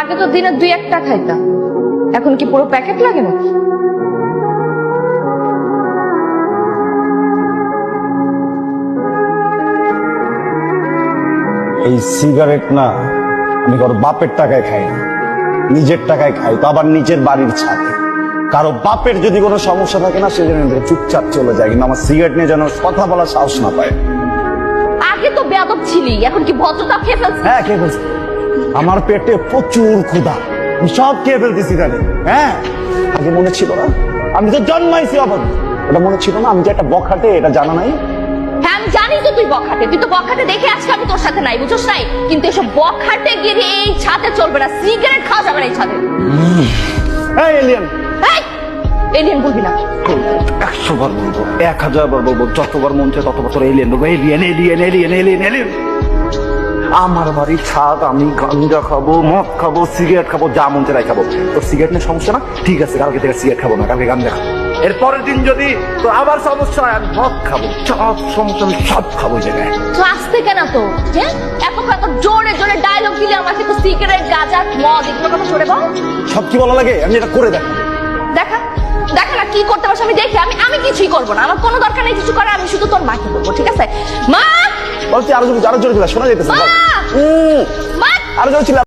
আগে তো দিনে 2-1টা খাইতাম, এখন কি পুরো প্যাকেট লাগে নাকি? এই সিগারেট না আমি কারো বাপের টাকায় খাই না, নিজের টাকায় খাই, তো আবার নিজের বাড়ির ছাদে। কারো বাপের যদি কোনো সমস্যা থাকে না, সে যেন চুপচাপ চলে যায়, কিন্তু আমার সিগারেট নিয়ে যেন কথা বলার সাহস না পায়। আগে তো বেয়াদব ছিলি, এখন কি ভদ্রতা খেয়ে ফেলছিস? হ্যাঁ, খেয়ে ফেলছি। আমার পেটে প্রচুর ক্ষুধা, আমি সব খেয়ে ফেলতেছি জানি। হ্যাঁ, আগে মনে ছিল না, আমি তো জন্মাইছি অবধ, এটা মনে ছিল না আমি যে একটা বখাটে, এটা জানা নাই। হ্যাঁ আমি জানি তো তুই বখাটে, তুই তো বখাটে দেখে আজকে আমি তোর সাথে নাই, বুঝছস নাই? কিন্তু এসব বখাটে গিয়ে এই ছাদে চলবে না, সিগারেট খাওয়া যাবে না এই ছাদে। এই এলিয়েন, এলিয়েন বলবি না। 100 বার বলবো, 1000 বার বলবো, যতবার মন চায় ততবার তোর এলিয়েন বলবো। Alien alien alien alien alien. আমার বাড়ির ছাদ, আমি গাঞ্জা খাবো, মদ খাবো, সিগারেট খাবো, যা মন চায় তাই খাবো। তোর সিগারেট নিয়ে সমস্যা না, ঠিক আছে, কালকে থেকে সিগারেট খাবো না, কালকে গাঞ্জা খাবো। এর পরের দিন যদি তো আবার সমস্যা হয়, আমি মদ খাবো, সব সমস্যা আমি সব খাবো এই জায়গায়। তো আসতে কেন তো, হ্যাঁ? এত জোরে জোরে ডায়লগ দিলে আমাকে তো সিগারেট, গাঁজা, মদ এগুলো কথা সরে বল। সব কি বলা লাগে, আমি এটা করে দেখ। দেখা দেখা না কি করতে পারছ, আমি দেখি। আমি কিছুই করবো না, আমার কোনো দরকার নেই কিছু করার, আমি শুধু তোর মাকে বলবো, ঠিক আছে? মা বলছি আরো জোরে, শোনা যাইতেছে। মা! আরো জোরে ছিল।